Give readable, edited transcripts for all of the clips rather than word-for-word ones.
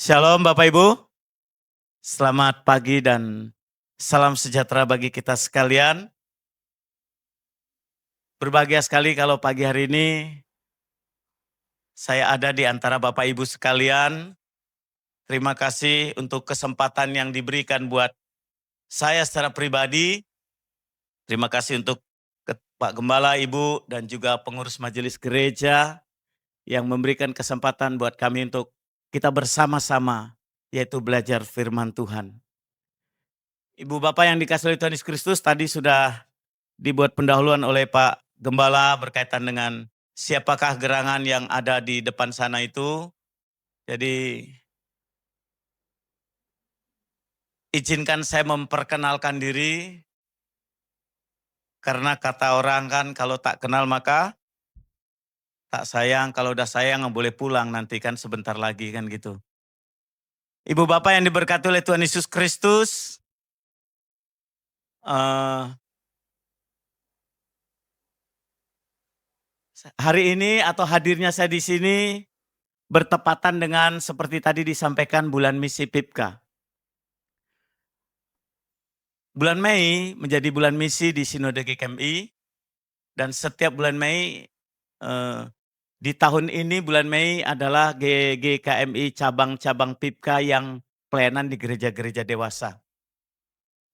Shalom Bapak Ibu, selamat pagi dan salam sejahtera bagi kita sekalian. Berbahagia sekali kalau pagi hari ini saya ada di antara Bapak Ibu sekalian. Terima kasih untuk kesempatan yang diberikan buat saya secara pribadi. Terima kasih untuk Pak Gembala, Ibu, dan juga pengurus majelis gereja yang memberikan kesempatan buat kami untuk kita bersama-sama, yaitu belajar firman Tuhan. Ibu Bapak yang dikasihi oleh Tuhan Yesus Kristus, tadi sudah dibuat pendahuluan oleh Pak Gembala berkaitan dengan siapakah gerangan yang ada di depan sana itu. Jadi izinkan saya memperkenalkan diri, karena kata orang kan kalau tak kenal maka tak sayang, kalau udah sayang nggak boleh pulang nanti kan sebentar lagi kan gitu. Ibu Bapak yang diberkati oleh Tuhan Yesus Kristus, eh, hari ini atau hadirnya saya di sini bertepatan dengan seperti tadi disampaikan bulan misi PIPKA. Bulan Mei menjadi bulan misi di Sinode GKMI, dan setiap bulan Mei, di tahun ini bulan Mei adalah GKMI cabang-cabang PIPKA yang pelayanan di gereja-gereja dewasa.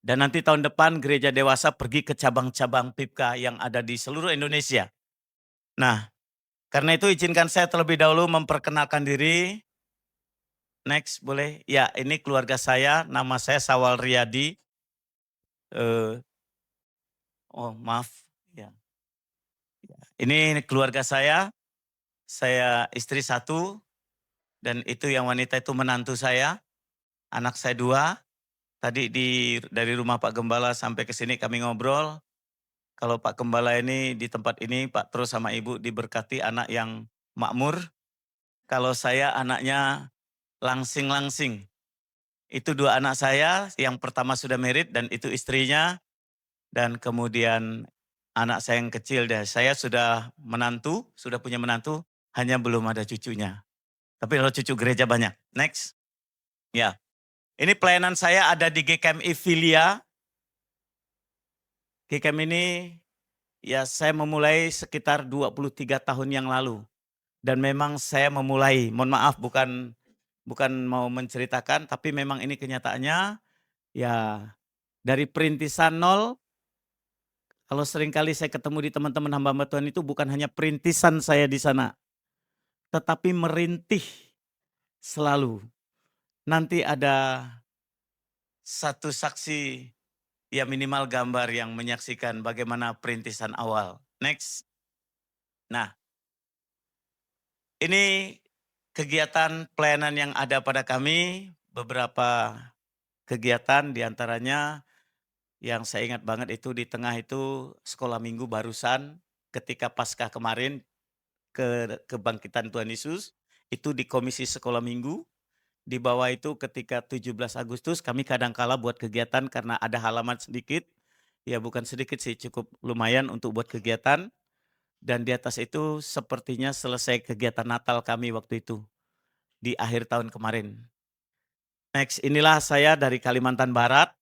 Dan nanti tahun depan gereja dewasa pergi ke cabang-cabang PIPKA yang ada di seluruh Indonesia. Nah, karena itu izinkan saya terlebih dahulu memperkenalkan diri. Next boleh? Ya, ini keluarga saya, nama saya Sawal Riyadi. Oh maaf, ya. Ini keluarga saya istri satu, dan itu yang wanita itu menantu saya, anak saya 2. Tadi dari rumah Pak Gembala sampai ke sini kami ngobrol, kalau Pak Gembala ini di tempat ini Pak terus sama Ibu diberkati anak yang makmur, kalau saya anaknya langsing-langsing. Itu 2 anak saya, yang pertama sudah married dan itu istrinya, dan kemudian anak saya yang kecil deh. Saya sudah punya menantu, hanya belum ada cucunya. Tapi kalau cucu gereja banyak. Next. Ya. Ini pelayanan saya ada di GKMI Filia. GKMI ini ya saya memulai sekitar 23 tahun yang lalu. Dan memang saya memulai, mohon maaf bukan mau menceritakan, tapi memang ini kenyataannya ya dari perintisan nol. Kalau seringkali saya ketemu di teman-teman hamba-hamba Tuhan itu bukan hanya perintisan saya di sana, tetapi merintih selalu. Nanti ada satu saksi, ya minimal gambar yang menyaksikan bagaimana perintisan awal. Next. Nah, ini kegiatan pelayanan yang ada pada kami, beberapa kegiatan diantaranya yang saya ingat banget itu di tengah itu sekolah minggu barusan ketika Paskah kemarin kebangkitan Tuhan Yesus, itu di komisi sekolah minggu. Di bawah itu ketika 17 Agustus kami kadangkala buat kegiatan karena ada halaman sedikit, ya bukan sedikit sih, cukup lumayan untuk buat kegiatan. Dan di atas itu sepertinya selesai kegiatan Natal kami waktu itu, di akhir tahun kemarin. Next, inilah saya dari Kalimantan Barat,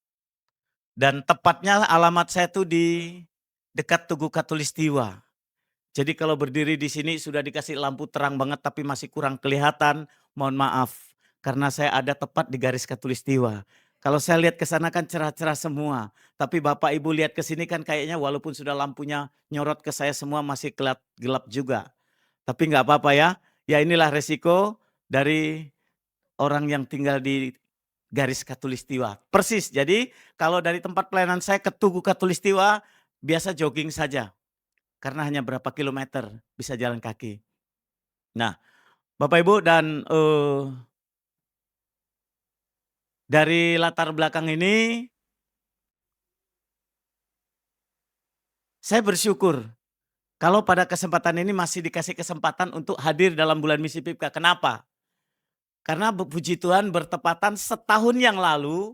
dan tepatnya alamat saya tuh di dekat Tugu Katulistiwa. Jadi kalau berdiri di sini sudah dikasih lampu terang banget tapi masih kurang kelihatan, mohon maaf. Karena saya ada tepat di garis Katulistiwa. Kalau saya lihat ke sana kan cerah-cerah semua. Tapi Bapak Ibu lihat ke sini kan kayaknya walaupun sudah lampunya nyorot ke saya semua masih gelap juga. Tapi nggak apa-apa ya. Ya inilah resiko dari orang yang tinggal di garis Katulistiwa. Persis, jadi kalau dari tempat pelayanan saya ke Tugu Katulistiwa biasa jogging saja. Karena hanya berapa kilometer bisa jalan kaki. Nah, Bapak Ibu dan dari latar belakang ini saya bersyukur kalau pada kesempatan ini masih dikasih kesempatan untuk hadir dalam bulan misi PIPKA. Kenapa? Karena puji Tuhan bertepatan setahun yang lalu,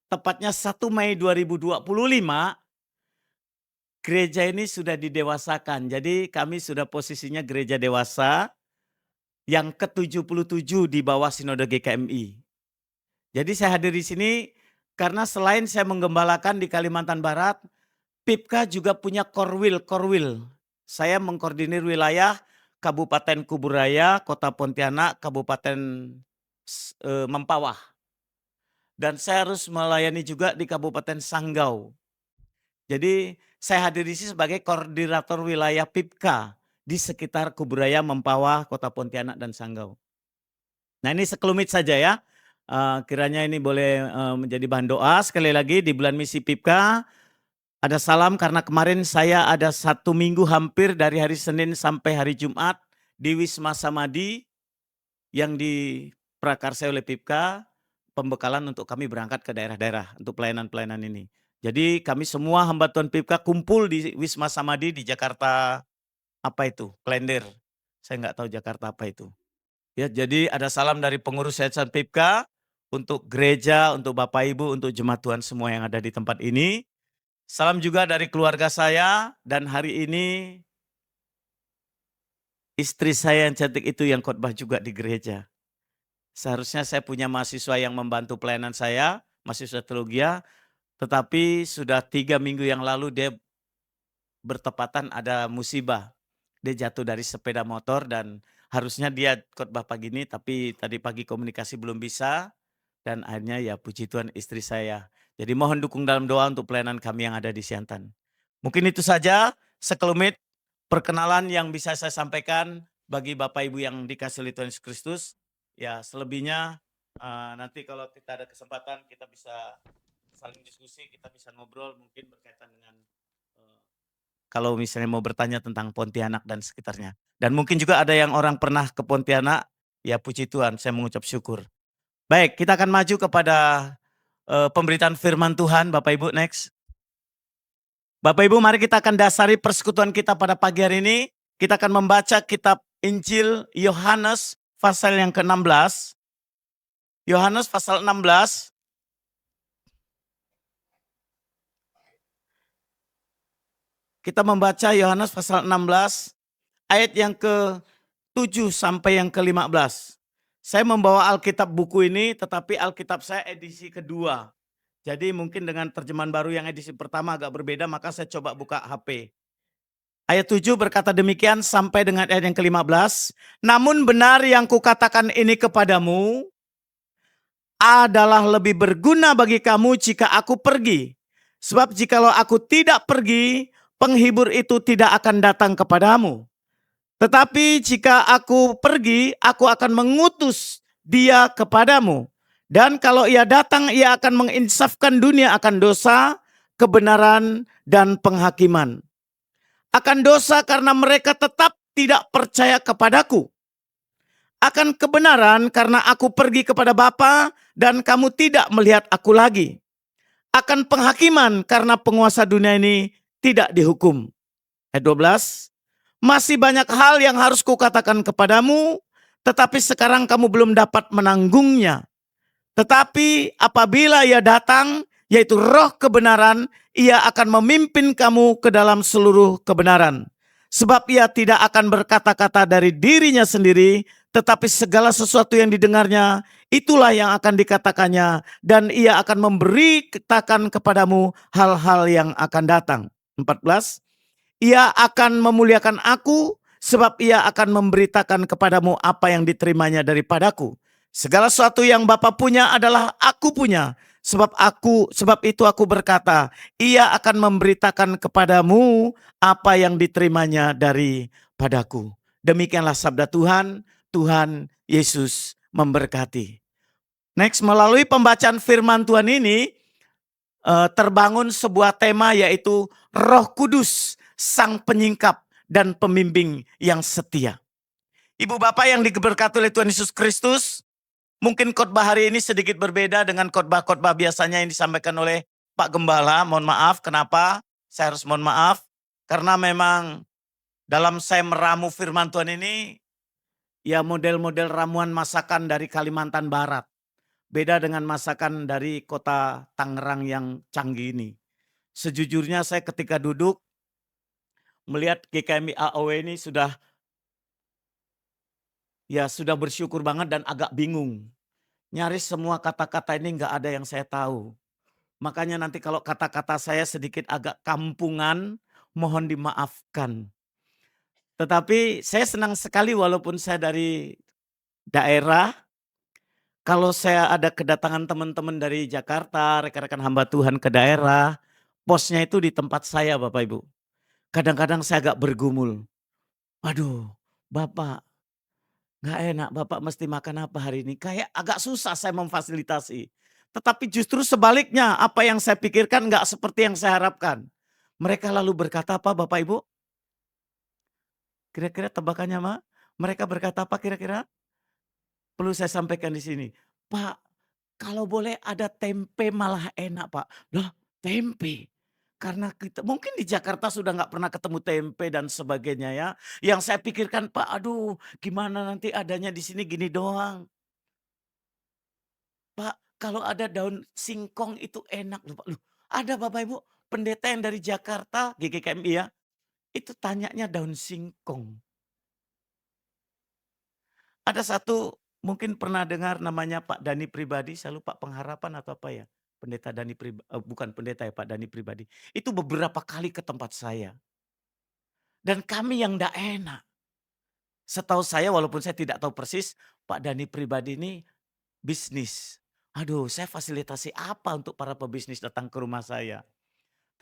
tepatnya 1 Mei 2025, gereja ini sudah didewasakan. Jadi kami sudah posisinya gereja dewasa. yang ke-77 di bawah Sinode GKMI. Jadi saya hadir di sini karena selain saya menggembalakan di Kalimantan Barat, PIPKA juga punya korwil. Saya mengkoordinir wilayah Kabupaten Kuburaya, Kota Pontianak, Kabupaten Mempawah. Dan saya harus melayani juga di Kabupaten Sanggau. Jadi saya hadir di sini sebagai koordinator wilayah PIPKA di sekitar Kuburaya, Mempawah, Kota Pontianak, dan Sanggau. Nah ini sekelumit saja ya, kiranya ini boleh menjadi bahan doa. Sekali lagi di bulan misi PIPKA, ada salam karena kemarin saya ada 1 minggu hampir dari hari Senin sampai hari Jumat di Wisma Samadi yang diprakarsai oleh PIPKA, pembekalan untuk kami berangkat ke daerah-daerah untuk pelayanan-pelayanan ini. Jadi kami semua hamba Tuhan PIPKA kumpul di Wisma Samadi di Jakarta, apa itu, Klender. Saya nggak tahu Jakarta apa itu. Ya, jadi ada salam dari pengurus Yayasan PIPKA untuk gereja, untuk Bapak Ibu, untuk jemaat Tuhan semua yang ada di tempat ini. Salam juga dari keluarga saya dan hari ini istri saya yang cantik itu yang khotbah juga di gereja. Seharusnya saya punya mahasiswa yang membantu pelayanan saya, mahasiswa teologi, tetapi sudah 3 minggu yang lalu dia bertepatan ada musibah. Dia jatuh dari sepeda motor dan harusnya dia khotbah pagi ini, tapi tadi pagi komunikasi belum bisa dan akhirnya ya puji Tuhan istri saya. Jadi mohon dukung dalam doa untuk pelayanan kami yang ada di Siantan. Mungkin itu saja sekelumit perkenalan yang bisa saya sampaikan bagi Bapak Ibu yang dikasihi oleh Tuhan Yesus Kristus. Ya selebihnya nanti kalau kita ada kesempatan kita bisa saling diskusi, kita bisa ngobrol mungkin berkaitan dengan kalau misalnya mau bertanya tentang Pontianak dan sekitarnya. Dan mungkin juga ada yang orang pernah ke Pontianak, ya puji Tuhan saya mengucap syukur. Baik, kita akan maju kepada pemberitaan firman Tuhan, Bapak Ibu, next. Bapak Ibu, mari kita akan dasari persekutuan kita pada pagi hari ini. Kita akan membaca kitab Injil Yohanes pasal yang ke-16. Yohanes pasal 16. Kita membaca Yohanes pasal 16 ayat yang ke-7 sampai yang ke-15. Saya membawa Alkitab buku ini, tetapi Alkitab saya edisi kedua. Jadi mungkin dengan terjemahan baru yang edisi pertama agak berbeda, maka saya coba buka HP. Ayat 7 berkata demikian sampai dengan ayat yang ke-15. Namun benar yang kukatakan ini kepadamu adalah lebih berguna bagi kamu jika aku pergi. Sebab jikalau aku tidak pergi, penghibur itu tidak akan datang kepadamu. Tetapi jika aku pergi, aku akan mengutus dia kepadamu. Dan kalau ia datang, ia akan menginsafkan dunia akan dosa, kebenaran, dan penghakiman. Akan dosa karena mereka tetap tidak percaya kepadaku. Akan kebenaran karena aku pergi kepada Bapa dan kamu tidak melihat aku lagi. Akan penghakiman karena penguasa dunia ini tidak dihukum. Ayat 12. Masih banyak hal yang harus kukatakan kepadamu, tetapi sekarang kamu belum dapat menanggungnya. Tetapi apabila ia datang, yaitu roh kebenaran, ia akan memimpin kamu ke dalam seluruh kebenaran. Sebab ia tidak akan berkata-kata dari dirinya sendiri, tetapi segala sesuatu yang didengarnya, itulah yang akan dikatakannya, dan ia akan memberitakan kepadamu hal-hal yang akan datang. 14. Ia akan memuliakan aku, sebab ia akan memberitakan kepadamu apa yang diterimanya daripadaku. Segala sesuatu yang Bapa punya adalah aku punya. Sebab itu aku berkata, ia akan memberitakan kepadamu apa yang diterimanya daripadaku. Demikianlah sabda Tuhan, Tuhan Yesus memberkati. Next, melalui pembacaan firman Tuhan ini, terbangun sebuah tema yaitu Roh Kudus, Sang Penyingkap dan Pembimbing yang setia. Ibu Bapak yang diberkati oleh Tuhan Yesus Kristus, mungkin khotbah hari ini sedikit berbeda dengan khotbah-khotbah biasanya yang disampaikan oleh Pak Gembala. Mohon maaf, kenapa saya harus mohon maaf? Karena memang dalam saya meramu firman Tuhan ini, ya model-model ramuan masakan dari Kalimantan Barat. Beda dengan masakan dari kota Tangerang yang canggih ini. Sejujurnya saya ketika duduk melihat GKMI AOW ini sudah Ya sudah bersyukur banget dan agak bingung. Nyaris semua kata-kata ini nggak ada yang saya tahu. Makanya nanti kalau kata-kata saya sedikit agak kampungan, mohon dimaafkan. Tetapi saya senang sekali walaupun saya dari daerah, kalau saya ada kedatangan teman-teman dari Jakarta, rekan-rekan hamba Tuhan ke daerah, posnya itu di tempat saya Bapak Ibu. Kadang-kadang saya agak bergumul, "Waduh Bapak, nggak enak, Bapak mesti makan apa hari ini?" Kayak agak susah saya memfasilitasi. Tetapi justru sebaliknya, apa yang saya pikirkan nggak seperti yang saya harapkan. Mereka lalu berkata apa Bapak Ibu? Kira-kira tebakannya mereka berkata apa kira-kira? Perlu saya sampaikan di sini, "Pak, kalau boleh ada tempe malah enak Pak." Lah tempe? Karena kita mungkin di Jakarta sudah nggak pernah ketemu tempe dan sebagainya ya. Yang saya pikirkan, "Pak, aduh gimana nanti adanya di sini gini doang." "Pak, kalau ada daun singkong itu enak loh Pak." Loh ada Bapak Ibu pendeta yang dari Jakarta, GKKMI ya, itu tanyanya daun singkong. Ada satu mungkin pernah dengar namanya Pak Dani Pribadi, saya lupa Pengharapan atau apa ya, pendeta bukan pendeta ya Pak Dani Pribadi. Itu beberapa kali ke tempat saya dan kami yang ndak enak. Setahu saya walaupun saya tidak tahu persis, Pak Dani Pribadi ini bisnis. Aduh saya fasilitasi apa untuk para pebisnis datang ke rumah saya.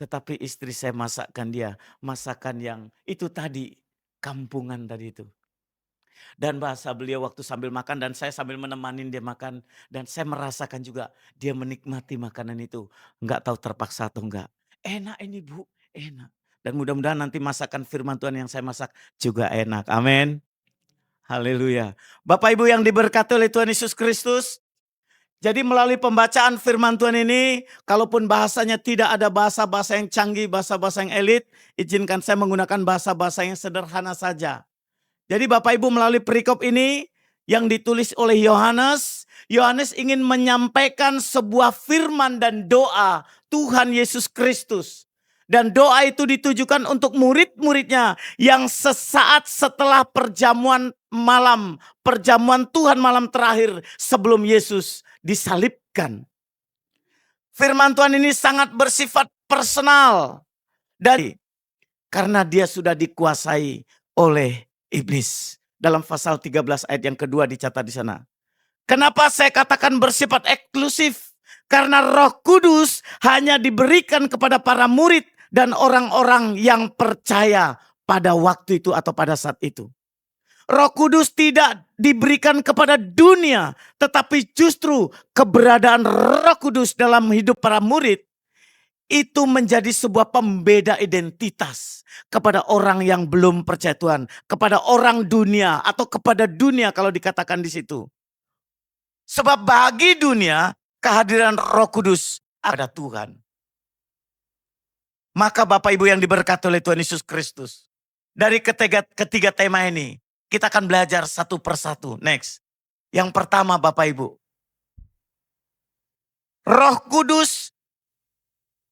Tetapi istri saya masakkan dia, masakan yang itu tadi, kampungan tadi itu. Dan bahasa beliau waktu sambil makan dan saya sambil menemani dia makan. Dan saya merasakan juga dia menikmati makanan itu. Enggak tahu terpaksa atau enggak. Enak ini Bu, enak. Dan mudah-mudahan nanti masakan firman Tuhan yang saya masak juga enak. Amin. Haleluya. Bapak Ibu yang diberkati oleh Tuhan Yesus Kristus. Jadi melalui pembacaan firman Tuhan ini, kalaupun bahasanya tidak ada bahasa-bahasa yang canggih, bahasa-bahasa yang elit, izinkan saya menggunakan bahasa-bahasa yang sederhana saja. Jadi Bapak Ibu melalui perikop ini yang ditulis oleh Yohanes, Yohanes ingin menyampaikan sebuah firman dan doa Tuhan Yesus Kristus. Dan doa itu ditujukan untuk murid-muridnya yang sesaat setelah perjamuan malam, perjamuan Tuhan malam terakhir sebelum Yesus disalibkan. Firman Tuhan ini sangat bersifat personal dari karena dia sudah dikuasai oleh iblis. Dalam pasal 13 ayat yang kedua dicatat di sana. Kenapa saya katakan bersifat eksklusif? Karena Roh Kudus hanya diberikan kepada para murid dan orang-orang yang percaya pada waktu itu atau pada saat itu. Roh Kudus tidak diberikan kepada dunia, tetapi justru keberadaan Roh Kudus dalam hidup para murid itu menjadi sebuah pembeda identitas kepada orang yang belum percaya Tuhan, kepada orang dunia atau kepada dunia kalau dikatakan di situ. Sebab bagi dunia kehadiran Roh Kudus ada Tuhan. Maka Bapak Ibu yang diberkati oleh Tuhan Yesus Kristus, dari ketiga tema ini kita akan belajar satu persatu. Next. Yang pertama Bapak Ibu, Roh Kudus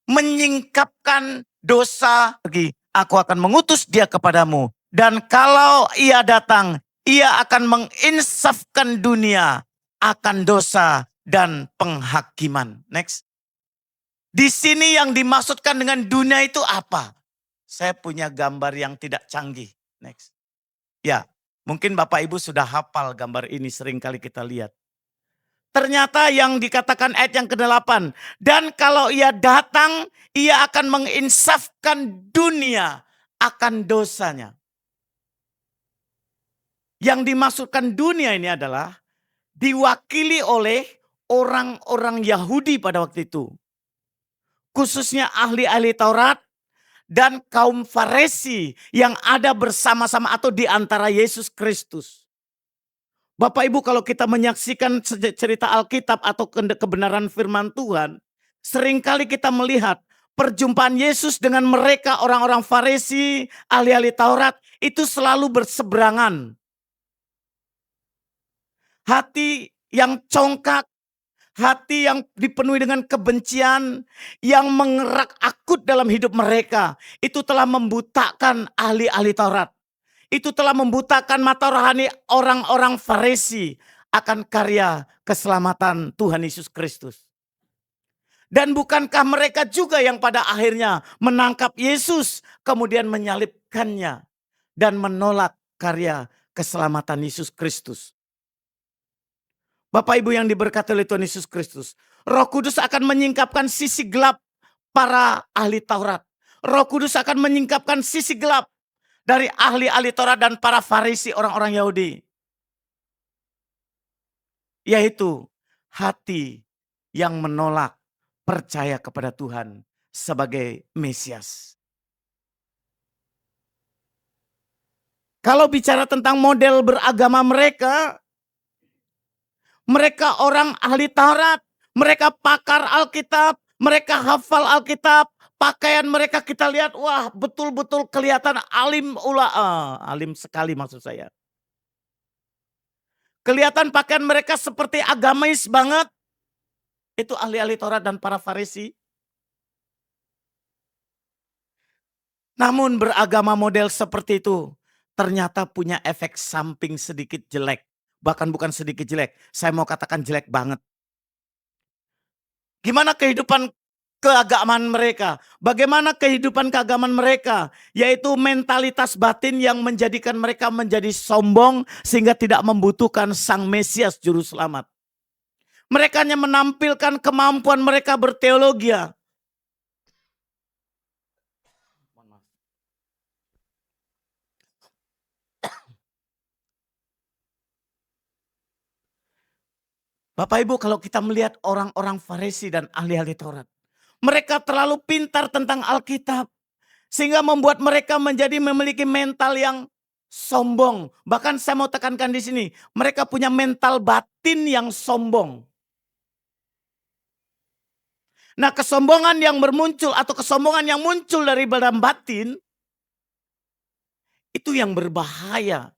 menyingkapkan dosa lagi. Aku akan mengutus dia kepadamu. Dan kalau ia datang, ia akan menginsafkan dunia akan dosa dan penghakiman. Next. Di sini yang dimaksudkan dengan dunia itu apa? Saya punya gambar yang tidak canggih. Next. Ya, mungkin Bapak Ibu sudah hafal gambar ini, sering kali kita lihat. Ternyata yang dikatakan ayat yang ke-8. Dan kalau ia datang, ia akan menginsafkan dunia akan dosanya. Yang dimaksudkan dunia ini adalah diwakili oleh orang-orang Yahudi pada waktu itu. Khususnya ahli-ahli Taurat dan kaum Farisi yang ada bersama-sama atau di antara Yesus Kristus. Bapak Ibu kalau kita menyaksikan cerita Alkitab atau kebenaran firman Tuhan, seringkali kita melihat perjumpaan Yesus dengan mereka orang-orang Farisi, ahli-ahli Taurat itu selalu berseberangan. Hati yang congkak, hati yang dipenuhi dengan kebencian, yang mengerak akut dalam hidup mereka, itu telah membutakan ahli-ahli Taurat. Itu telah membutakan mata rohani orang-orang Farisi akan karya keselamatan Tuhan Yesus Kristus. Dan bukankah mereka juga yang pada akhirnya menangkap Yesus, kemudian menyalibkannya dan menolak karya keselamatan Yesus Kristus. Bapak Ibu yang diberkati oleh Tuhan Yesus Kristus, Roh Kudus akan menyingkapkan sisi gelap para ahli Taurat. Roh Kudus akan menyingkapkan sisi gelap dari ahli-ahli Taurat dan para Farisi, orang-orang Yahudi. Yaitu hati yang menolak percaya kepada Tuhan sebagai Mesias. Kalau bicara tentang model beragama mereka orang ahli Taurat, mereka pakar Alkitab, mereka hafal Alkitab, pakaian mereka kita lihat, wah betul-betul kelihatan alim alim sekali maksud saya. Kelihatan pakaian mereka seperti agamais banget. Itu ahli-ahli Taurat dan para Farisi. Namun beragama model seperti itu ternyata punya efek samping sedikit jelek. Bahkan bukan sedikit jelek, saya mau katakan jelek banget. Gimana kehidupan keagamaan mereka? Bagaimana kehidupan keagamaan mereka? Yaitu mentalitas batin yang menjadikan mereka menjadi sombong sehingga tidak membutuhkan Sang Mesias Juru Selamat. Mereka hanya menampilkan kemampuan mereka berteologi. Bapak Ibu, kalau kita melihat orang-orang Farisi dan ahli-ahli Taurat, mereka terlalu pintar tentang Alkitab sehingga membuat mereka menjadi memiliki mental yang sombong. Bahkan saya mau tekankan di sini, mereka punya mental batin yang sombong. Nah, kesombongan yang bermuncul atau kesombongan yang muncul dari dalam batin itu yang berbahaya.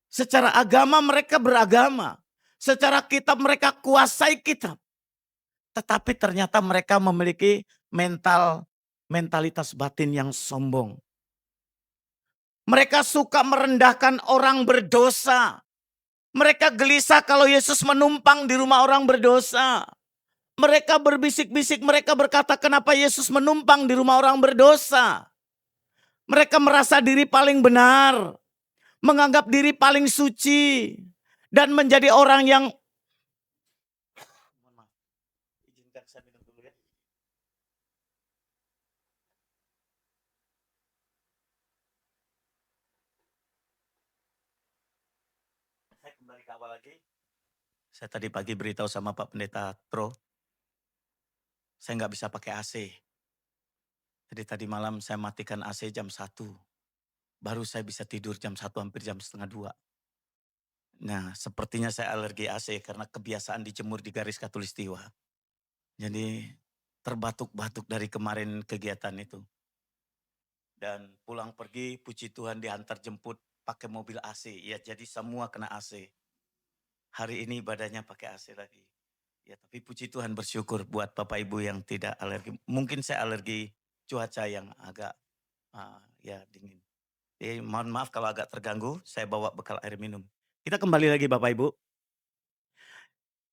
Secara agama mereka beragama. Secara kitab mereka kuasai kitab. Tetapi ternyata mereka memiliki mentalitas batin yang sombong. Mereka suka merendahkan orang berdosa. Mereka gelisah kalau Yesus menumpang di rumah orang berdosa. Mereka berbisik-bisik, mereka berkata kenapa Yesus menumpang di rumah orang berdosa. Mereka merasa diri paling benar. Menganggap diri paling suci. Dan menjadi orang yang izinkan saya minum dulu ya. Saya kembali ke awal lagi. Saya tadi pagi beritahu sama Pak Pendeta Tro, saya nggak bisa pakai AC. Jadi tadi malam saya matikan AC jam 1. Baru saya bisa tidur jam 1 hampir jam setengah 2. Nah, sepertinya saya alergi AC karena kebiasaan dijemur di garis khatulistiwa. Jadi terbatuk-batuk dari kemarin kegiatan itu. Dan pulang pergi puji Tuhan diantar jemput pakai mobil AC. Ya jadi semua kena AC. Hari ini badannya pakai AC lagi. Ya tapi puji Tuhan bersyukur buat Bapak Ibu yang tidak alergi. Mungkin saya alergi cuaca yang agak ya dingin. Jadi mohon maaf kalau agak terganggu, saya bawa bekal air minum. Kita kembali lagi Bapak Ibu.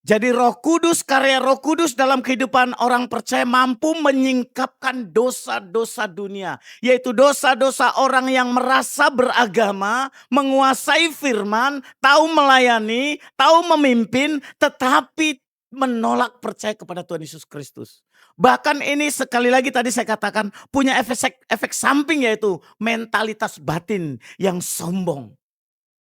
Jadi Roh Kudus, karya Roh Kudus dalam kehidupan orang percaya mampu menyingkapkan dosa-dosa dunia. Yaitu dosa-dosa orang yang merasa beragama, menguasai firman, tahu melayani, tahu memimpin, tetapi menolak percaya kepada Tuhan Yesus Kristus. Bahkan ini sekali lagi tadi saya katakan punya efek samping yaitu mentalitas batin yang sombong.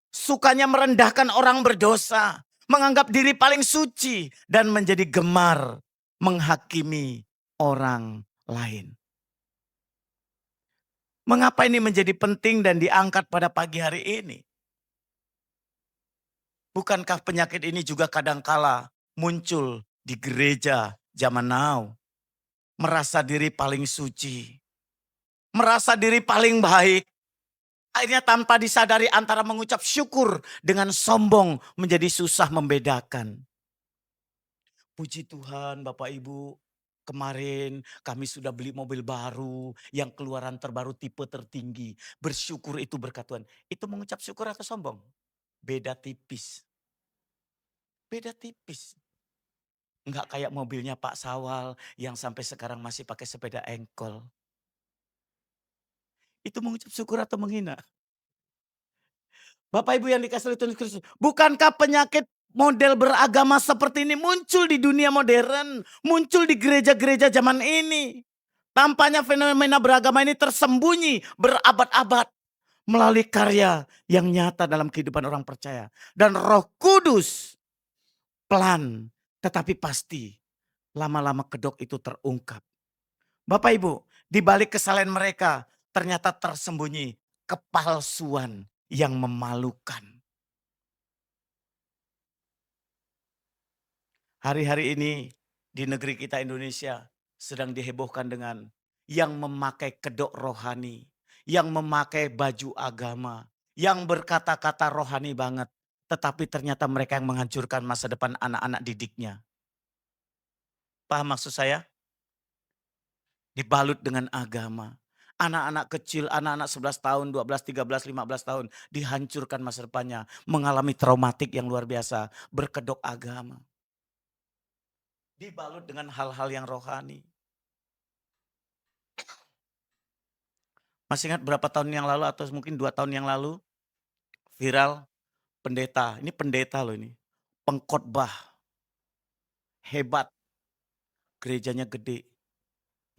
Sukanya merendahkan orang berdosa, menganggap diri paling suci dan menjadi gemar menghakimi orang lain. Mengapa ini menjadi penting dan diangkat pada pagi hari ini? Bukankah penyakit ini juga kadangkala muncul di gereja zaman now? Merasa diri paling suci, merasa diri paling baik. Akhirnya tanpa disadari antara mengucap syukur dengan sombong menjadi susah membedakan. Puji Tuhan Bapak Ibu, Kemarin kami sudah beli mobil baru, yang keluaran terbaru tipe tertinggi. Bersyukur itu berkat Tuhan. Itu mengucap syukur atau sombong? Beda tipis, beda tipis. Enggak kayak mobilnya Pak Sawal yang sampai sekarang masih pakai sepeda engkol. Itu mengucap syukur atau menghina? Bapak Ibu yang dikasih oleh Tuhan Yesus Kristus, bukankah penyakit model beragama seperti ini muncul di dunia modern, muncul di gereja-gereja zaman ini. Tampaknya fenomena beragama ini tersembunyi berabad-abad melalui karya yang nyata dalam kehidupan orang percaya. Dan Roh Kudus pelan tetapi pasti lama-lama kedok itu terungkap. Bapak Ibu, di balik kesalahan mereka ternyata tersembunyi kepalsuan yang memalukan. Hari-hari ini di negeri kita Indonesia sedang dihebohkan dengan yang memakai kedok rohani, yang memakai baju agama, yang berkata-kata rohani banget. Tetapi ternyata mereka yang menghancurkan masa depan anak-anak didiknya. Paham maksud saya? Dibalut dengan agama. Anak-anak kecil, anak-anak 11 tahun, 12, 13, 15 tahun dihancurkan masa depannya. Mengalami traumatik yang luar biasa. Berkedok agama. Dibalut dengan hal-hal yang rohani. Masih ingat berapa tahun yang lalu atau mungkin 2 tahun yang lalu viral pendeta, ini pendeta loh ini. Pengkhotbah hebat, gerejanya gede.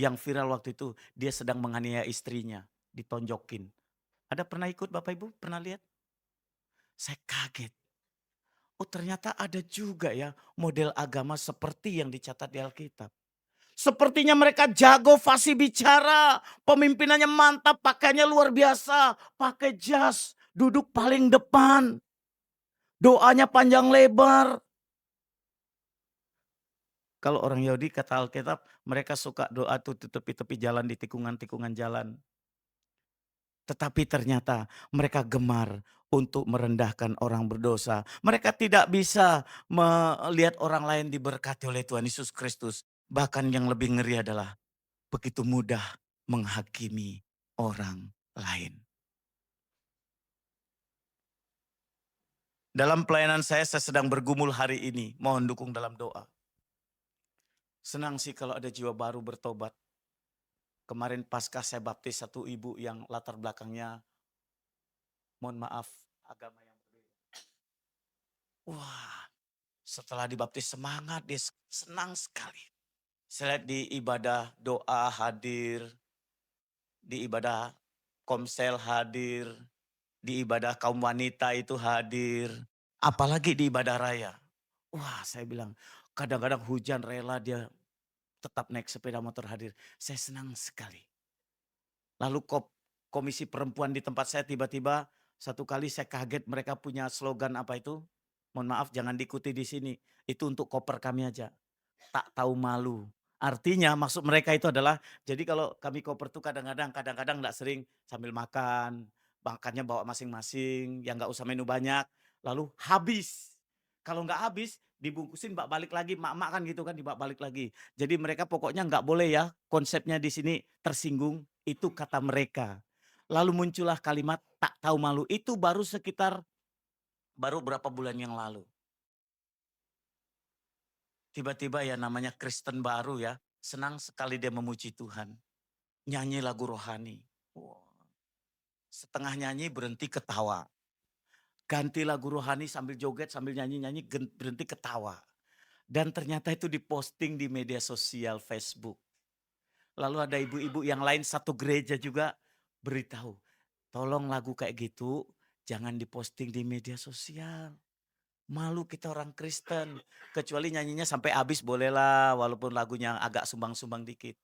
Yang viral waktu itu dia sedang menganiaya istrinya, ditonjokin. Ada pernah ikut Bapak Ibu? Pernah lihat? Saya kaget. Oh ternyata ada juga ya model agama seperti yang dicatat di Alkitab. Sepertinya mereka jago fasih bicara, pemimpinannya mantap, pakaiannya luar biasa, pakai jas, duduk paling depan. Doanya panjang lebar. Kalau orang Yahudi kata Alkitab, mereka suka doa tuh di tepi-tepi jalan, di tikungan-tikungan jalan. Tetapi ternyata mereka gemar untuk merendahkan orang berdosa. Mereka tidak bisa melihat orang lain diberkati oleh Tuhan Yesus Kristus. Bahkan yang lebih ngeri adalah begitu mudah menghakimi orang lain. Dalam pelayanan saya sedang bergumul hari ini. Mohon dukung dalam doa. Senang sih kalau ada jiwa baru bertobat. Kemarin pasca saya baptis satu ibu yang latar belakangnya, mohon maaf, agama yang berbeda. Wah, setelah dibaptis semangat, dia senang sekali. Saya lihat di ibadah doa hadir, di ibadah komsel hadir, di ibadah kaum wanita itu hadir, apalagi di ibadah raya. Wah, saya bilang, kadang-kadang hujan rela dia tetap naik sepeda motor hadir. Saya senang sekali. Lalu komisi perempuan di tempat saya tiba-tiba satu kali saya kaget mereka punya slogan apa itu? Mohon maaf jangan diikuti di sini. Itu untuk koper kami aja. Tak tahu malu. Artinya maksud mereka itu adalah jadi kalau kami koper tuh kadang-kadang enggak sering sambil makan, makannya bawa masing-masing, yang enggak usah menu banyak, lalu habis. Kalau enggak habis dibungkusin bawa balik lagi, mak-mak kan gitu kan dibawa balik lagi. Jadi mereka pokoknya enggak boleh ya konsepnya di sini tersinggung, itu kata mereka. Lalu muncullah kalimat tak tahu malu, itu baru berapa bulan yang lalu. Tiba-tiba ya namanya Kristen baru ya, senang sekali dia memuji Tuhan. Nyanyi lagu rohani. Wah, setengah nyanyi berhenti ketawa. Ganti lagu rohani sambil joget, sambil nyanyi-nyanyi berhenti ketawa. Dan ternyata itu diposting di media sosial Facebook. Lalu ada ibu-ibu yang lain satu gereja juga beritahu. Tolong lagu kayak gitu jangan diposting di media sosial. Malu kita orang Kristen. Kecuali nyanyinya sampai habis bolehlah walaupun lagunya agak sumbang-sumbang dikit.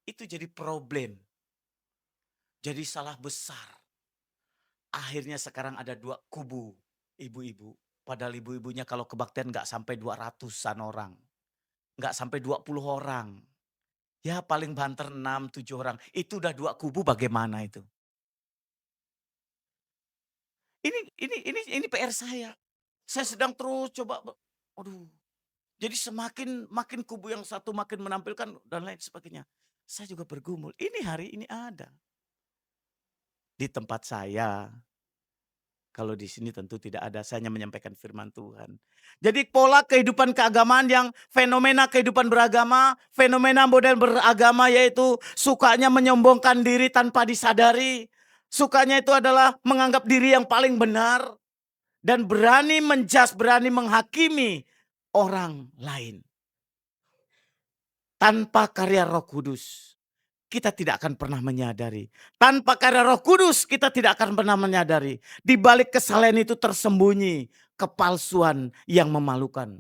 Itu jadi problem. Jadi salah besar. Akhirnya sekarang ada dua kubu ibu-ibu. Padahal ibu-ibunya kalau kebaktian nggak sampai 200-an orang. Nggak sampai 20 orang. Ya paling banter 6, 7 orang. Itu udah dua kubu bagaimana itu? Ini PR saya. Saya sedang terus coba, aduh Jadi makin kubu yang satu makin menampilkan dan lain sebagainya. Saya juga bergumul, ini hari ini ada. Di tempat saya, kalau di sini tentu tidak ada, saya hanya menyampaikan firman Tuhan. Jadi pola kehidupan keagamaan yang fenomena kehidupan beragama, fenomena model beragama yaitu sukanya menyombongkan diri tanpa disadari. Sukanya itu adalah menganggap diri yang paling benar. Dan berani menjas, berani menghakimi orang lain. Tanpa karya Roh Kudus, kita tidak akan pernah menyadari. Tanpa karya Roh Kudus, kita tidak akan pernah menyadari. Di balik kesalahan itu tersembunyi kepalsuan yang memalukan.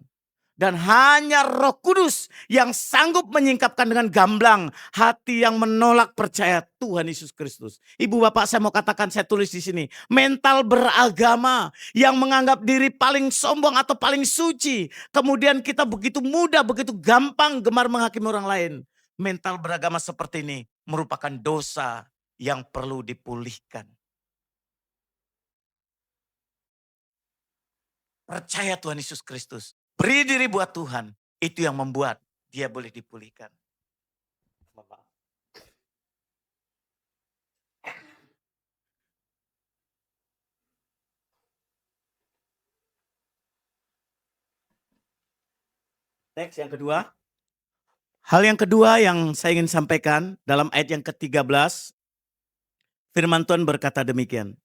Dan hanya Roh Kudus yang sanggup menyingkapkan dengan gamblang hati yang menolak percaya Tuhan Yesus Kristus. Ibu bapak, saya mau katakan, saya tulis di sini, mental beragama yang menganggap diri paling sombong atau paling suci. Kemudian kita begitu mudah, begitu gampang gemar menghakimi orang lain. Mental beragama seperti ini merupakan dosa yang perlu dipulihkan. Percaya Tuhan Yesus Kristus. Beri diri buat Tuhan. Itu yang membuat dia boleh dipulihkan. Teks yang kedua. Hal yang kedua yang saya ingin sampaikan dalam ayat yang ke-13. Firman Tuhan berkata demikian.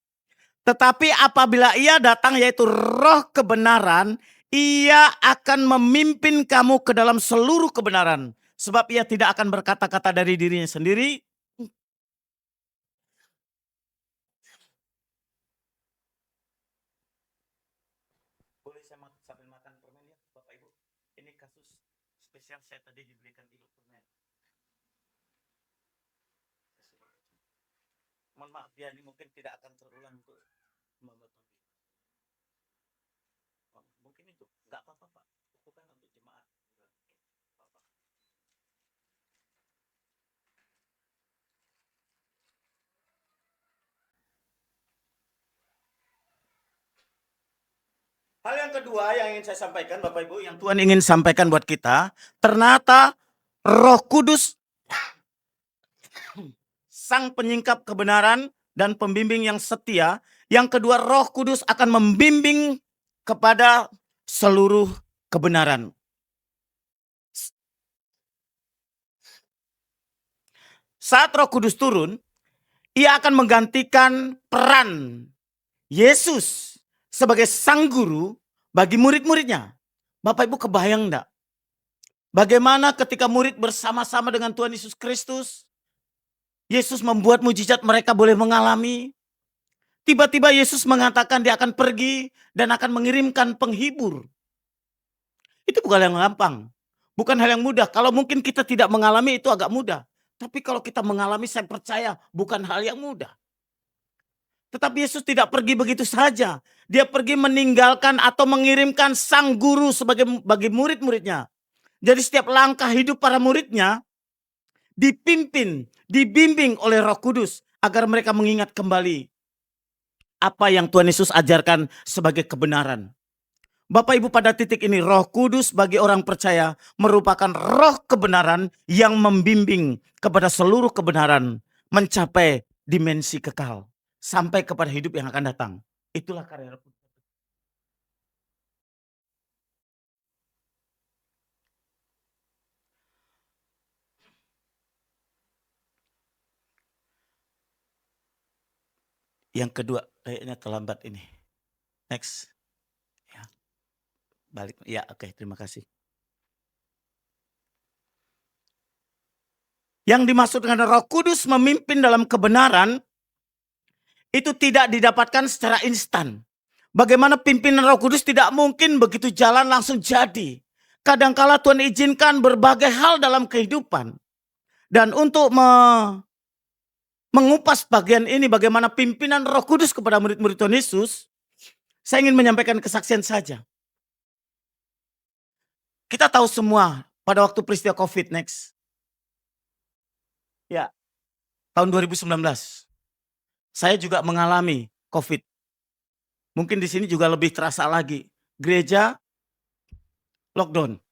Tetapi apabila ia datang yaitu roh kebenaran, ia akan memimpin kamu ke dalam seluruh kebenaran. Sebab ia tidak akan berkata-kata dari dirinya sendiri. Boleh saya sambil makan permen ya Bapak Ibu. Ini kasus spesial, saya tadi diberikan ilu permen. Mohon maaf ya, ini mungkin tidak akan terulang untuk Mama Tommy. Mungkin itu nggak apa-apa Pak, itu kan untuk jemaat. Hal yang kedua yang ingin saya sampaikan Bapak Ibu, yang Tuhan ingin sampaikan buat kita, ternyata Roh Kudus sang penyingkap kebenaran dan pembimbing yang setia. Yang kedua, Roh Kudus akan membimbing kepada seluruh kebenaran. Saat Roh Kudus turun, ia akan menggantikan peran Yesus sebagai sang guru bagi murid-muridnya. Bapak Ibu kebayang enggak? Bagaimana ketika murid bersama-sama dengan Tuhan Yesus Kristus, Yesus membuat mujizat mereka boleh mengalami. Tiba-tiba Yesus mengatakan dia akan pergi dan akan mengirimkan penghibur. Itu bukan hal yang gampang. Bukan hal yang mudah. Kalau mungkin kita tidak mengalami itu agak mudah. Tapi kalau kita mengalami, saya percaya bukan hal yang mudah. Tetapi Yesus tidak pergi begitu saja. Dia pergi meninggalkan atau mengirimkan sang guru bagi murid-muridnya. Jadi setiap langkah hidup para muridnya dipimpin, dibimbing oleh Roh Kudus agar mereka mengingat kembali apa yang Tuhan Yesus ajarkan sebagai kebenaran. Bapak Ibu, pada titik ini Roh Kudus bagi orang percaya merupakan roh kebenaran yang membimbing kepada seluruh kebenaran mencapai dimensi kekal sampai kepada hidup yang akan datang. Itulah karya Roh Kudus. Yang kedua, kayaknya terlambat ini. Next. Ya. Balik. Ya, oke, terima kasih. Yang dimaksud dengan Roh Kudus memimpin dalam kebenaran itu tidak didapatkan secara instan. Bagaimana pimpinan Roh Kudus tidak mungkin begitu jalan langsung jadi. Kadangkala Tuhan izinkan berbagai hal dalam kehidupan. Dan untuk mengupas bagian ini bagaimana pimpinan Roh Kudus kepada murid-murid Tuhan Yesus, saya ingin menyampaikan kesaksian saja. Kita tahu semua pada waktu peristiwa COVID next. Ya, tahun 2019. Saya juga mengalami COVID. Mungkin di sini juga lebih terasa lagi. Gereja lockdown.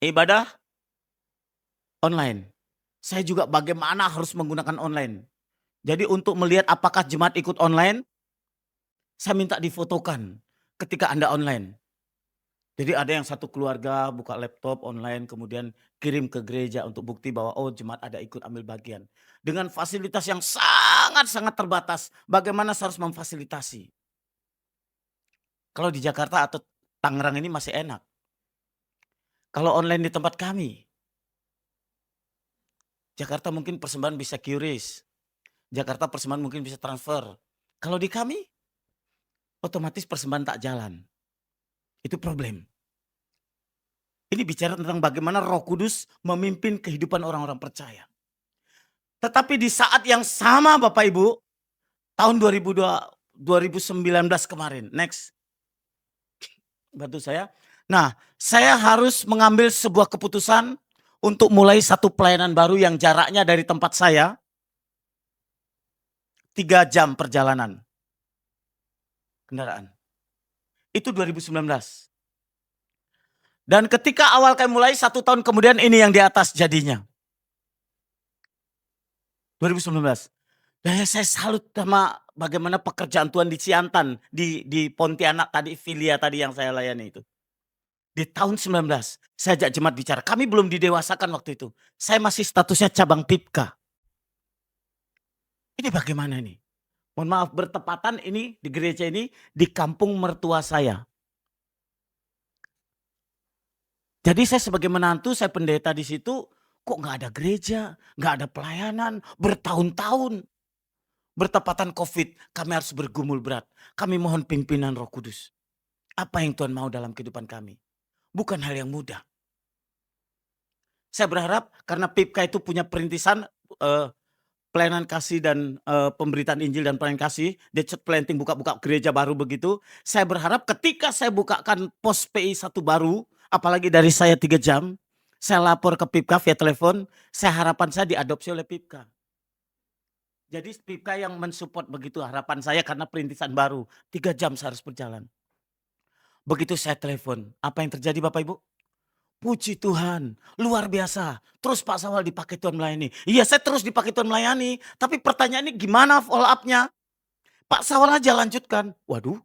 ibadah online. Saya juga bagaimana harus menggunakan online. Jadi untuk melihat apakah jemaat ikut online, saya minta difotokan ketika Anda online. Jadi ada yang satu keluarga buka laptop online kemudian kirim ke gereja untuk bukti bahwa oh jemaat ada ikut ambil bagian. Dengan fasilitas yang sangat-sangat terbatas, bagaimana saya harus memfasilitasi. Kalau di Jakarta atau Tangerang ini masih enak. Kalau online di tempat kami, Jakarta mungkin persembahan bisa QRIS, Jakarta persembahan mungkin bisa transfer. Kalau di kami, otomatis persembahan tak jalan. Itu problem. Ini bicara tentang bagaimana Roh Kudus memimpin kehidupan orang-orang percaya. Tetapi di saat yang sama Bapak Ibu, tahun 2019 kemarin, next. Bantu saya. Nah, saya harus mengambil sebuah keputusan untuk mulai satu pelayanan baru yang jaraknya dari tempat saya 3 jam perjalanan kendaraan. Itu 2019. Dan ketika awal kami mulai 1 tahun kemudian ini yang di atas jadinya. 2019. Dan saya salut sama bagaimana pekerjaan Tuhan di Ciantan, di Pontianak tadi, Filia tadi yang saya layani itu. Di tahun 19, saya ajak jemaat bicara. Kami belum didewasakan waktu itu. Saya masih statusnya cabang PIPKA. Ini bagaimana ini? Mohon maaf, bertepatan ini di gereja ini di kampung mertua saya. Jadi saya sebagai menantu, saya pendeta di situ, kok nggak ada gereja, nggak ada pelayanan, bertahun-tahun. Bertepatan COVID, kami harus bergumul berat. Kami mohon pimpinan Roh Kudus. Apa yang Tuhan mau dalam kehidupan kami? Bukan hal yang mudah. Saya berharap karena PIPKA itu punya perintisan pelayanan kasih dan pemberitaan Injil dan pelayanan kasih, dia planting buka-buka gereja baru begitu. Saya berharap ketika saya bukakan pos PI satu baru, apalagi dari saya 3 jam, saya lapor ke PIPKA via telepon, harapan saya diadopsi oleh PIPKA. Jadi PIPKA yang mensupport begitu harapan saya karena perintisan baru. 3 jam saya harus berjalan. Begitu saya telepon, apa yang terjadi Bapak Ibu? Puji Tuhan, luar biasa. Terus Pak Sawal dipakai Tuhan melayani. Iya saya terus dipakai Tuhan melayani. Tapi pertanyaannya gimana follow up-nya? Pak Sawal aja lanjutkan. Waduh.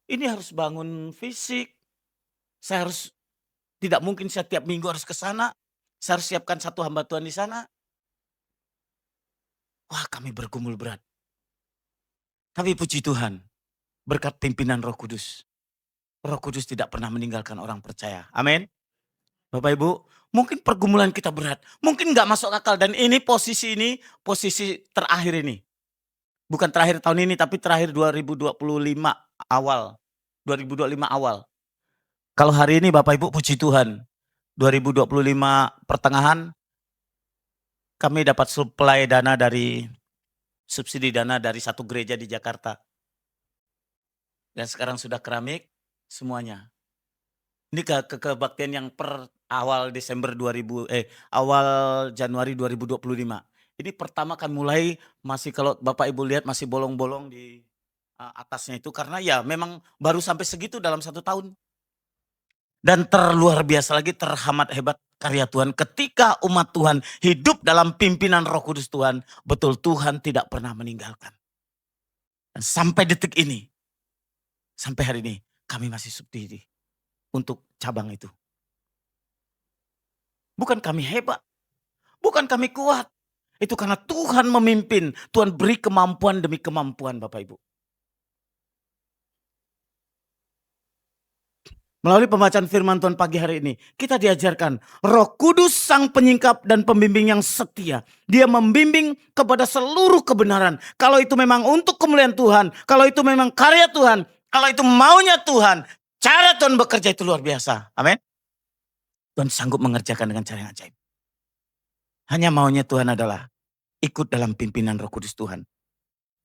Ini harus bangun fisik. Saya harus, tidak mungkin saya tiap minggu harus ke sana. Saya harus siapkan satu hamba Tuhan di sana. Wah kami bergumul berat. Tapi puji Tuhan, berkat pimpinan Roh Kudus. Roh Kudus tidak pernah meninggalkan orang percaya. Amin. Bapak Ibu, mungkin pergumulan kita berat. Mungkin nggak masuk akal dan ini posisi terakhir ini. Bukan terakhir tahun ini tapi terakhir 2025 awal. 2025 awal. Kalau hari ini Bapak Ibu puji Tuhan. 2025 pertengahan kami dapat suplai dana dari subsidi dana dari satu gereja di Jakarta. Dan sekarang sudah keramik semuanya. Ini kebaktian yang per awal awal Januari 2025. Ini pertama kan mulai masih kalau Bapak Ibu lihat masih bolong-bolong di atasnya itu karena ya memang baru sampai segitu dalam 1 tahun. Dan terluar biasa lagi terhamat hebat karya Tuhan ketika umat Tuhan hidup dalam pimpinan Roh Kudus Tuhan. Betul Tuhan tidak pernah meninggalkan. Dan sampai detik ini, sampai hari ini kami masih subsidi untuk cabang itu. Bukan kami hebat, bukan kami kuat. Itu karena Tuhan memimpin, Tuhan beri kemampuan demi kemampuan Bapak Ibu. Melalui pembacaan firman Tuhan pagi hari ini, kita diajarkan Roh Kudus sang penyingkap dan pembimbing yang setia. Dia membimbing kepada seluruh kebenaran. Kalau itu memang untuk kemuliaan Tuhan, kalau itu memang karya Tuhan, kalau itu maunya Tuhan, cara Tuhan bekerja itu luar biasa. Amin. Tuhan sanggup mengerjakan dengan cara yang ajaib. Hanya maunya Tuhan adalah ikut dalam pimpinan Roh Kudus Tuhan.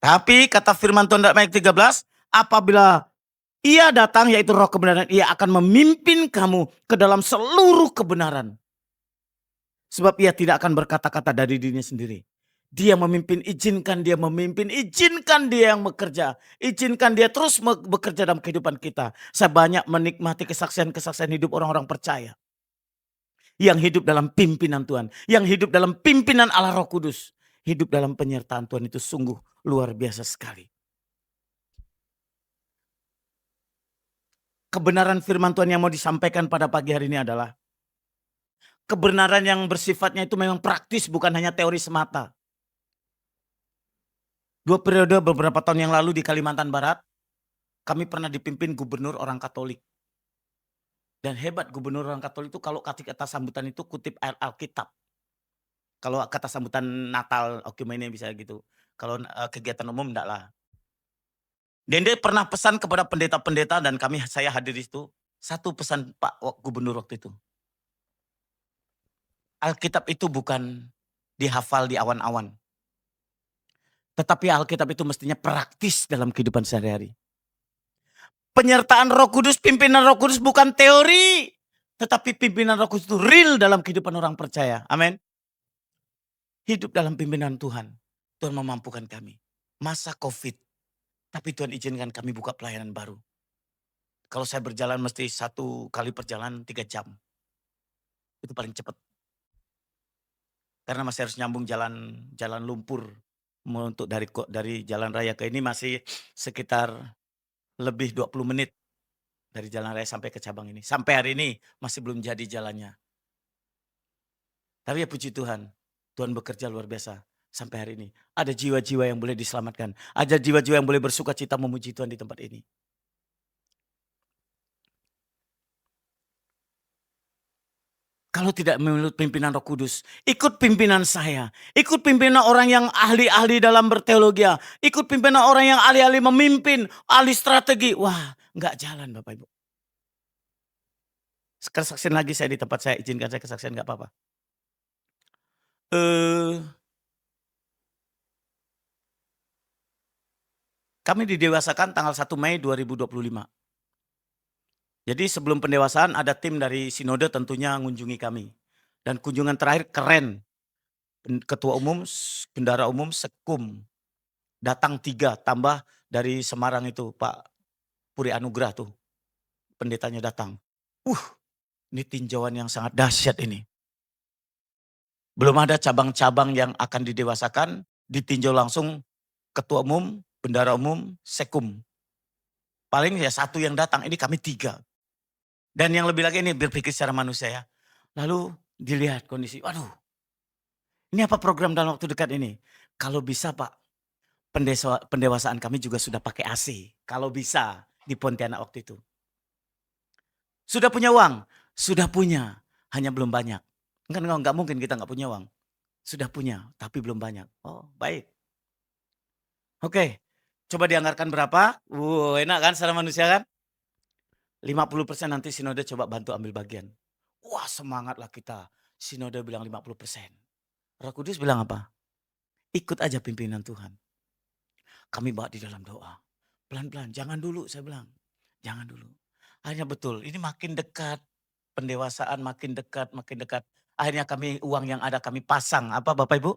Tapi kata firman Tuhan dalam ayat 13, apabila Ia datang yaitu roh kebenaran, Ia akan memimpin kamu ke dalam seluruh kebenaran. Sebab Ia tidak akan berkata-kata dari dirinya sendiri. Dia memimpin, izinkan dia yang bekerja, izinkan dia terus bekerja dalam kehidupan kita. Saya banyak menikmati kesaksian-kesaksian hidup orang-orang percaya yang hidup dalam pimpinan Tuhan, yang hidup dalam pimpinan Allah Roh Kudus, hidup dalam penyertaan Tuhan itu sungguh luar biasa sekali. Kebenaran firman Tuhan yang mau disampaikan pada pagi hari ini adalah kebenaran yang bersifatnya itu memang praktis, bukan hanya teori semata. 2 periode beberapa tahun yang lalu di Kalimantan Barat, kami pernah dipimpin gubernur orang Katolik. Dan hebat gubernur orang Katolik itu kalau kata sambutan itu kutip ayat Alkitab. Kalau kata sambutan Natal, oke mainnya bisa gitu. Kalau kegiatan umum enggak lah. Dan dia pernah pesan kepada pendeta-pendeta dan saya hadir di situ. Satu pesan Pak Gubernur waktu itu. Alkitab itu bukan dihafal di awan-awan. Tetapi Alkitab itu mestinya praktis dalam kehidupan sehari-hari. Penyertaan Roh Kudus, pimpinan Roh Kudus bukan teori. Tetapi pimpinan Roh Kudus itu real dalam kehidupan orang percaya. Amin. Hidup dalam pimpinan Tuhan. Tuhan memampukan kami. Masa COVID. Tapi Tuhan izinkan kami buka pelayanan baru. Kalau saya berjalan mesti 1 kali perjalanan 3 jam. Itu paling cepat. Karena masih harus nyambung jalan lumpur. Untuk dari jalan raya ke ini masih sekitar lebih 20 menit. Dari jalan raya sampai ke cabang ini. Sampai hari ini masih belum jadi jalannya. Tapi ya puji Tuhan. Tuhan bekerja luar biasa. Sampai hari ini. Ada jiwa-jiwa yang boleh diselamatkan. Ada jiwa-jiwa yang boleh bersuka cita memuji Tuhan di tempat ini. Kalau tidak menurut pimpinan Roh Kudus, ikut pimpinan saya. Ikut pimpinan orang yang ahli-ahli dalam berteologi. Ikut pimpinan orang yang ahli-ahli memimpin, ahli strategi. Wah, nggak jalan Bapak Ibu. Kesaksian lagi saya di tempat saya, izinkan saya kesaksian nggak apa-apa. Kami didewasakan tanggal 1 Mei 2025. Jadi sebelum pendewasaan ada tim dari sinode tentunya mengunjungi kami. Dan kunjungan terakhir keren. Ketua umum, bendara umum, sekum. Datang 3 tambah dari Semarang itu Pak Puri Anugrah tuh. Pendetanya datang. Ini tinjauan yang sangat dahsyat ini. Belum ada cabang-cabang yang akan didewasakan, ditinjau langsung ketua umum, bendara umum, sekum. Paling ya 1 yang datang, ini kami 3. Dan yang lebih lagi ini berpikir secara manusia ya. Lalu dilihat kondisi, waduh ini apa program dalam waktu dekat ini? Kalau bisa Pak, pendewasaan kami juga sudah pakai AC. Kalau bisa di Pontianak waktu itu. Sudah punya uang? Sudah punya, hanya belum banyak. Enggak mungkin kita nggak punya uang. Sudah punya, tapi belum banyak. Oh baik. Oke, coba dianggarkan berapa? Enak kan secara manusia kan? 50% nanti sinode coba bantu ambil bagian. Wah semangatlah kita. Sinode bilang 50%. Roh Kudus bilang apa? Ikut aja pimpinan Tuhan. Kami bawa di dalam doa. Pelan-pelan, jangan dulu saya bilang. Jangan dulu. Akhirnya betul, ini makin dekat. Pendewasaan makin dekat, makin dekat. Akhirnya uang yang ada kami pasang. Apa Bapak Ibu?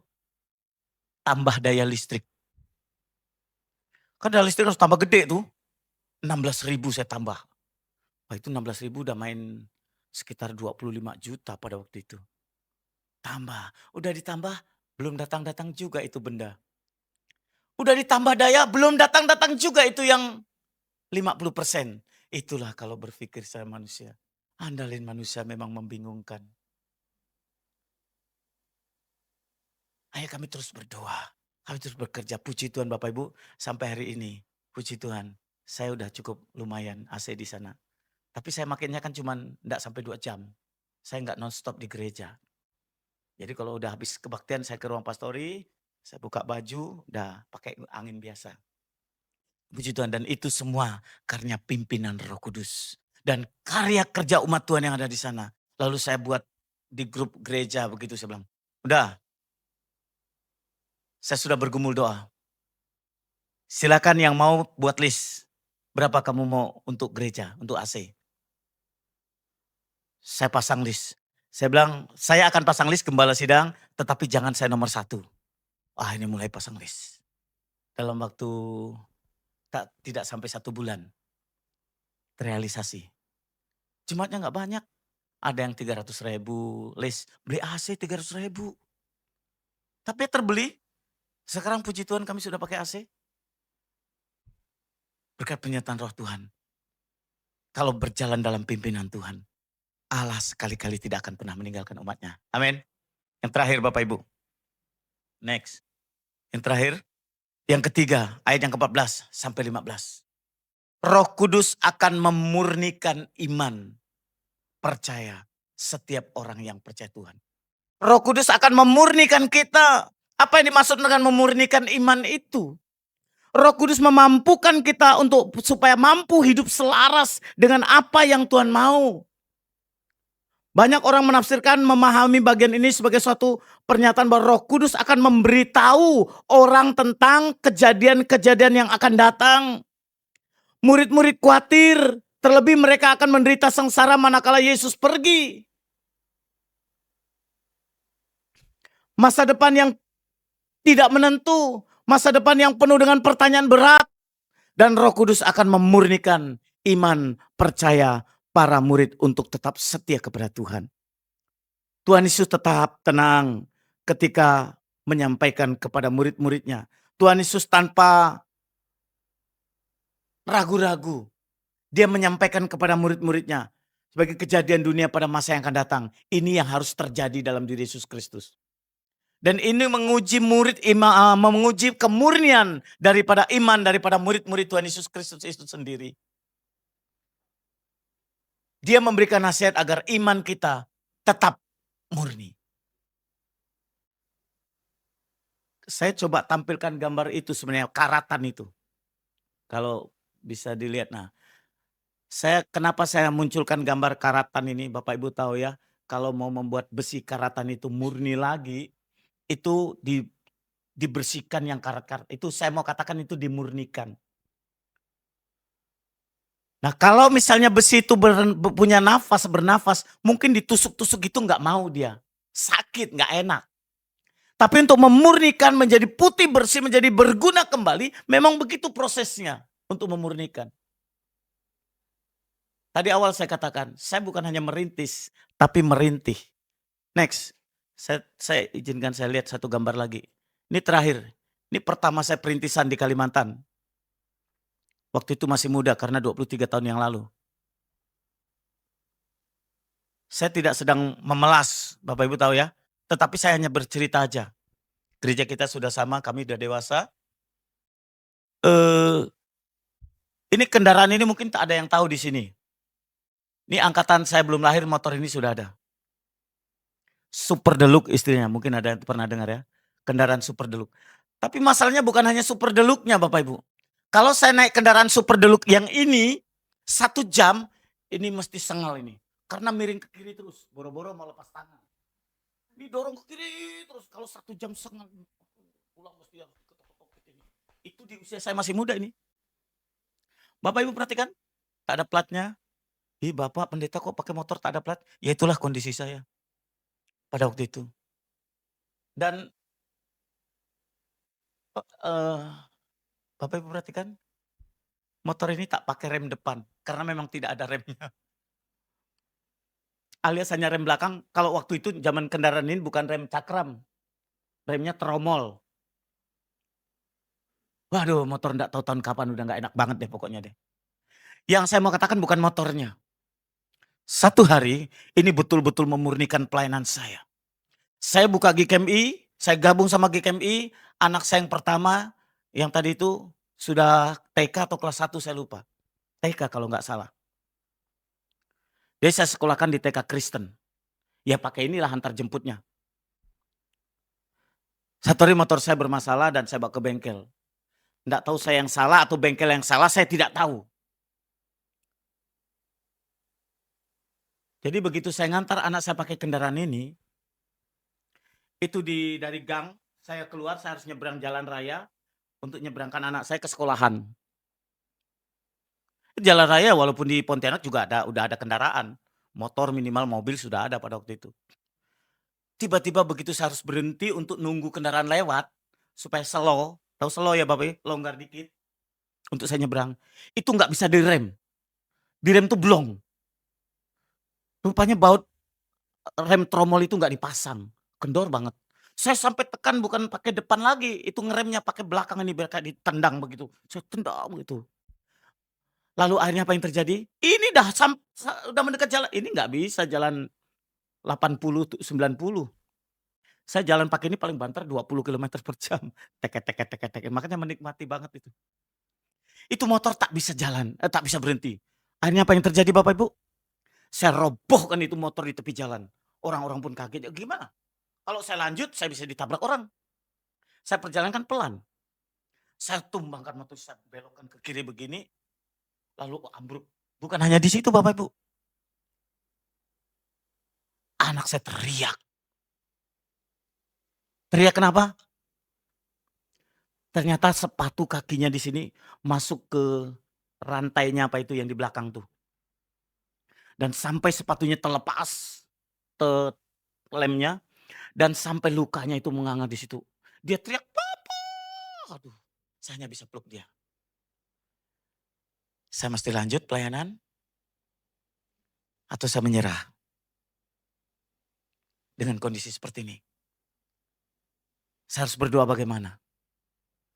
Tambah daya listrik. Kan daya listrik harus tambah gede tuh. 16.000 saya tambah. Wah itu 16.000 udah main sekitar 25 juta pada waktu itu. Tambah, udah ditambah belum datang-datang juga itu benda. Udah ditambah daya belum datang-datang juga itu yang 50%. Itulah kalau berpikir saya manusia. Andalin manusia memang membingungkan. Ayo kami terus berdoa. Kami terus bekerja. Puji Tuhan Bapak Ibu sampai hari ini. Puji Tuhan. Saya udah cukup lumayan AC di sana. Tapi saya makinnya kan cuma enggak sampai 2 jam. Saya enggak non-stop di gereja. Jadi kalau udah habis kebaktian saya ke ruang pastori. Saya buka baju, udah pakai angin biasa. Puji Tuhan, dan itu semua karena pimpinan Roh Kudus. Dan karya kerja umat Tuhan yang ada di sana. Lalu saya buat di grup gereja begitu saya bilang. Udah, saya sudah bergumul doa. Silakan yang mau buat list. Berapa kamu mau untuk gereja, untuk AC. Saya pasang list. Saya bilang, saya akan pasang list gembala sidang, tetapi jangan saya nomor 1. Ini mulai pasang list. Dalam waktu tidak sampai 1 bulan terrealisasi. Jemaatnya nggak banyak, ada yang 300.000 list, beli AC 300.000. Tapi terbeli, sekarang puji Tuhan kami sudah pakai AC. Berkat penyertaan Roh Tuhan. Kalau berjalan dalam pimpinan Tuhan, Allah sekali-kali tidak akan pernah meninggalkan umatnya. Amin. Yang terakhir Bapak Ibu. Next. Yang terakhir. Yang ketiga, ayat yang ke-14 sampai 15. Roh Kudus akan memurnikan iman, percaya setiap orang yang percaya Tuhan. Roh Kudus akan memurnikan kita. Apa yang dimaksud dengan memurnikan iman itu? Roh Kudus memampukan kita untuk supaya mampu hidup selaras dengan apa yang Tuhan mau. Banyak orang menafsirkan memahami bagian ini sebagai suatu pernyataan bahwa Roh Kudus akan memberitahu orang tentang kejadian-kejadian yang akan datang. Murid-murid khawatir, terlebih mereka akan menderita sengsara manakala Yesus pergi. Masa depan yang tidak menentu, masa depan yang penuh dengan pertanyaan berat. Dan Roh Kudus akan memurnikan iman percaya para murid untuk tetap setia kepada Tuhan. Tuhan Yesus tetap tenang ketika menyampaikan kepada murid-muridnya. Tuhan Yesus tanpa ragu-ragu, dia menyampaikan kepada murid-muridnya sebagai kejadian dunia pada masa yang akan datang. Ini yang harus terjadi dalam diri Yesus Kristus. Dan ini menguji menguji kemurnian daripada iman daripada murid-murid Tuhan Yesus Kristus itu sendiri. Dia memberikan nasihat agar iman kita tetap murni. Saya coba tampilkan gambar itu sebenarnya, karatan itu. Kalau bisa dilihat. Nah, kenapa saya munculkan gambar karatan ini, Bapak Ibu tahu ya, kalau mau membuat besi karatan itu murni lagi, itu dibersihkan yang karat-karat. Itu saya mau katakan itu dimurnikan. Nah, kalau misalnya besi itu punya bernafas, mungkin ditusuk-tusuk itu nggak mau dia. Sakit, nggak enak. Tapi untuk memurnikan menjadi putih bersih, menjadi berguna kembali, memang begitu prosesnya untuk memurnikan. Tadi awal saya katakan, saya bukan hanya merintis, tapi merintih. Next, saya izinkan saya lihat satu gambar lagi. Ini terakhir, ini pertama saya perintisan di Kalimantan. Waktu itu masih muda karena 23 tahun yang lalu. Saya tidak sedang memelas, Bapak Ibu tahu ya. Tetapi saya hanya bercerita aja. Gereja kita sudah sama, kami sudah dewasa. Ini kendaraan ini mungkin tak ada yang tahu di sini. Ini angkatan saya belum lahir, motor ini sudah ada. Super Deluxe istrinya, mungkin ada yang pernah dengar ya. Kendaraan Super Deluxe. Tapi masalahnya bukan hanya Super Deluxe-nya Bapak Ibu. Kalau saya naik kendaraan Super Deluxe yang ini, 1 jam, ini mesti sengal ini. Karena miring ke kiri terus, boro-boro mau lepas tangan. Ini dorong ke kiri terus, kalau 1 jam sengal. Pulang mesti yang ketok-ketok ini. Itu di usia saya masih muda ini. Bapak Ibu perhatikan, tak ada platnya. Bapak pendeta kok pakai motor tak ada plat? Ya itulah kondisi saya pada waktu itu. Dan Bapak Ibu perhatikan, motor ini tak pakai rem depan karena memang tidak ada remnya. Alias hanya rem belakang, kalau waktu itu zaman kendaraan ini bukan rem cakram, remnya tromol. Waduh, motor enggak tahu tahun kapan udah nggak enak banget deh pokoknya deh. Yang saya mau katakan bukan motornya. Satu hari ini betul-betul memurnikan pelayanan saya. Saya buka GKMI, saya gabung sama GKMI, anak saya yang pertama yang tadi itu sudah TK atau kelas 1 saya lupa. TK kalau nggak salah. Jadi saya sekolahkan di TK Kristen. Ya pakai inilah antar jemputnya. Satu hari motor saya bermasalah dan saya bawa ke bengkel. Nggak tahu saya yang salah atau bengkel yang salah, saya tidak tahu. Jadi begitu saya ngantar anak saya pakai kendaraan ini, itu dari gang, saya keluar, saya harus nyebrang jalan raya untuk nyebrangkan anak saya ke sekolahan. Jalan raya walaupun di Pontianak juga udah ada kendaraan. Motor minimal mobil sudah ada pada waktu itu. Tiba-tiba begitu saya harus berhenti untuk nunggu kendaraan lewat, supaya slow, tahu slow ya Bapak ya, longgar dikit untuk saya nyebrang. Itu nggak bisa direm tuh blong. Rupanya baut rem tromol itu nggak dipasang, kendor banget. Saya sampai tekan bukan pakai depan lagi, itu ngeremnya pakai belakang ini biar kayak ditendang begitu. Saya tendang begitu. Lalu akhirnya apa yang terjadi? Ini udah mendekat jalan, ini nggak bisa jalan 80 tuh 90. Saya jalan pakai ini paling banter 20 kilometer per jam. Teket teket teket teket, makanya menikmati banget itu. Itu motor tak bisa jalan, tak bisa berhenti. Akhirnya apa yang terjadi Bapak Ibu? Saya robohkan itu motor di tepi jalan. Orang-orang pun kaget, gimana? Kalau saya lanjut, saya bisa ditabrak orang. Saya perjalankan pelan. Saya tumbangkan motor, saya belokkan ke kiri begini, lalu ambruk. Bukan hanya di situ Bapak Ibu. Anak saya teriak. Teriak kenapa? Ternyata sepatu kakinya di sini masuk ke rantainya apa itu yang di belakang tuh. Dan sampai sepatunya terlepas lemnya dan sampai lukanya itu menganga di situ. Dia teriak, "Papa!" Aduh, saya hanya bisa peluk dia. Saya mesti lanjut pelayanan atau saya menyerah dengan kondisi seperti ini. Saya harus berdoa bagaimana?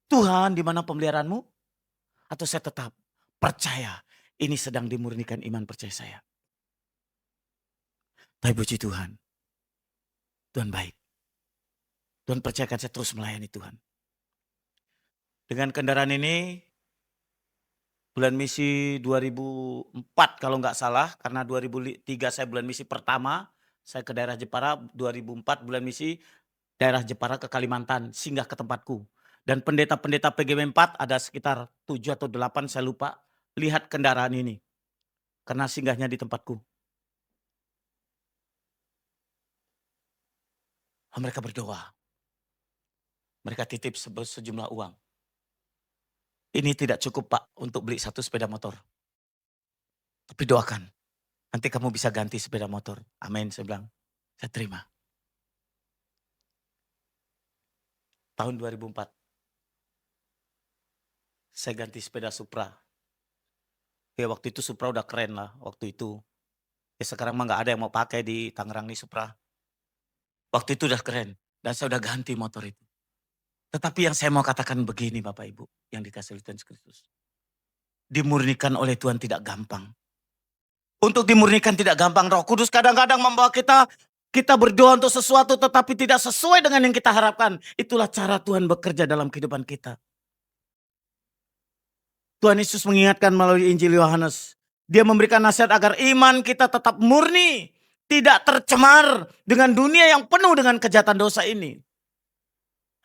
Tuhan, di mana pemeliharaanmu? Atau saya tetap percaya ini sedang dimurnikan iman percaya saya. Tapi puji Tuhan, Tuhan baik. Tuhan percayakan saya terus melayani Tuhan. Dengan kendaraan ini, bulan misi 2004 kalau nggak salah, karena 2003 saya bulan misi pertama, saya ke daerah Jepara, 2004 bulan misi daerah Jepara ke Kalimantan, singgah ke tempatku. Dan pendeta-pendeta PGW 4 ada sekitar 7 atau 8 saya lupa, lihat kendaraan ini. Karena singgahnya di tempatku. Mereka berdoa. Mereka titip sejumlah uang. Ini tidak cukup Pak untuk beli satu sepeda motor. Tapi doakan, nanti kamu bisa ganti sepeda motor. Amin, saya bilang. Saya terima. Tahun 2004. Saya ganti sepeda Supra. Ya waktu itu Supra udah keren lah waktu itu. Ya sekarang mah nggak ada yang mau pakai di Tangerang nih Supra. Waktu itu udah keren dan saya udah ganti motor itu. Tetapi yang saya mau katakan begini Bapak Ibu yang dikasih oleh Tuhan Yesus Kristus. Dimurnikan oleh Tuhan tidak gampang. Untuk dimurnikan tidak gampang. Roh Kudus kadang-kadang membawa kita berdoa untuk sesuatu tetapi tidak sesuai dengan yang kita harapkan. Itulah cara Tuhan bekerja dalam kehidupan kita. Tuhan Yesus mengingatkan melalui Injil Yohanes. Dia memberikan nasihat agar iman kita tetap murni. Tidak tercemar dengan dunia yang penuh dengan kejahatan dosa ini.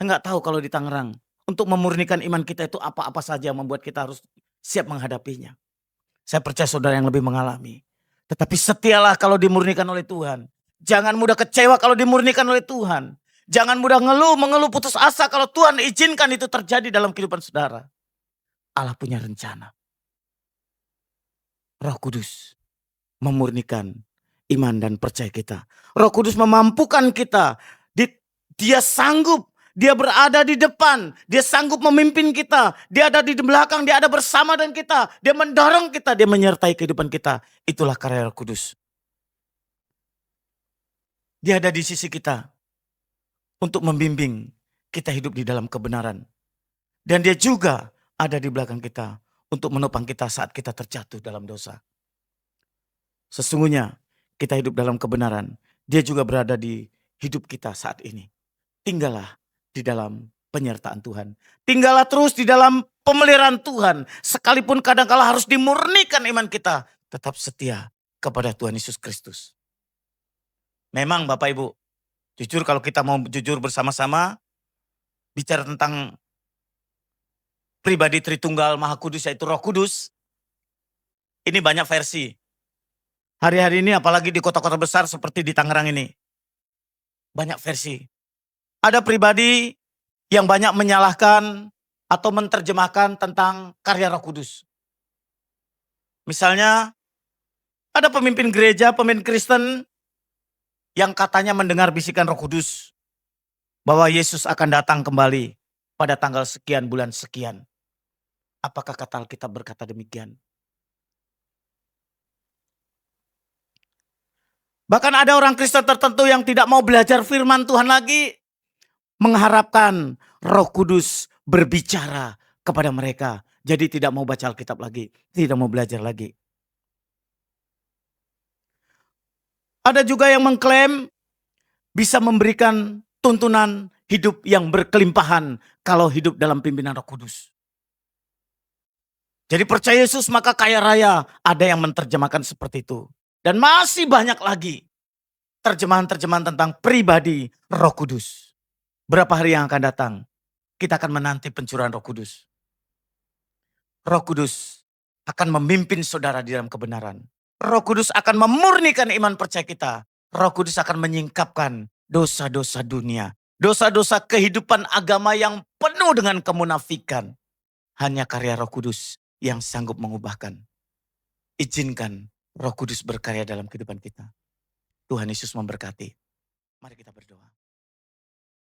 Enggak tahu kalau di Tangerang. Untuk memurnikan iman kita itu apa-apa saja yang membuat kita harus siap menghadapinya. Saya percaya saudara yang lebih mengalami. Tetapi setialah kalau dimurnikan oleh Tuhan. Jangan mudah kecewa kalau dimurnikan oleh Tuhan. Jangan mudah mengeluh putus asa kalau Tuhan izinkan itu terjadi dalam kehidupan saudara. Allah punya rencana. Roh Kudus memurnikan iman dan percaya kita. Roh Kudus memampukan kita. Dia sanggup. Dia berada di depan. Dia sanggup memimpin kita. Dia ada di belakang. Dia ada bersama dengan kita. Dia mendorong kita. Dia menyertai kehidupan kita. Itulah karya Roh Kudus. Dia ada di sisi kita. Untuk membimbing kita hidup di dalam kebenaran. Dan dia juga ada di belakang kita. Untuk menopang kita saat kita terjatuh dalam dosa. Sesungguhnya kita hidup dalam kebenaran. Dia juga berada di hidup kita saat ini. Tinggallah di dalam penyertaan Tuhan. Tinggallah terus di dalam pemeliharaan Tuhan. Sekalipun kadang-kala harus dimurnikan iman kita. Tetap setia kepada Tuhan Yesus Kristus. Memang Bapak Ibu, jujur kalau kita mau jujur bersama-sama. Bicara tentang pribadi Tritunggal Maha Kudus yaitu Roh Kudus. Ini banyak versi. Hari-hari ini apalagi di kota-kota besar seperti di Tangerang ini. Banyak versi. Ada pribadi yang banyak menyalahkan atau menerjemahkan tentang karya Roh Kudus. Misalnya ada pemimpin gereja, pemimpin Kristen yang katanya mendengar bisikan Roh Kudus bahwa Yesus akan datang kembali. pada tanggal sekian bulan sekian. Apakah kata Alkitab berkata demikian? Bahkan ada orang Kristen tertentu yang tidak mau belajar firman Tuhan lagi, mengharapkan Roh Kudus berbicara kepada mereka. Jadi tidak mau baca Alkitab lagi, tidak mau belajar lagi. Ada juga yang mengklaim bisa memberikan tuntunan hidup yang berkelimpahan kalau hidup dalam pimpinan Roh Kudus. Jadi percaya Yesus maka kaya raya, ada yang menerjemahkan seperti itu. Dan masih banyak lagi terjemahan-terjemahan tentang pribadi Roh Kudus. Berapa hari yang akan datang, kita akan menanti pencurahan Roh Kudus. Roh Kudus akan memimpin saudara di dalam kebenaran. Roh Kudus akan memurnikan iman percaya kita. Roh Kudus akan menyingkapkan dosa-dosa dunia. Dosa-dosa kehidupan agama yang penuh dengan kemunafikan. Hanya karya Roh Kudus yang sanggup mengubahkan. Izinkan Roh Kudus berkarya dalam kehidupan kita. Tuhan Yesus memberkati. Mari kita berdoa.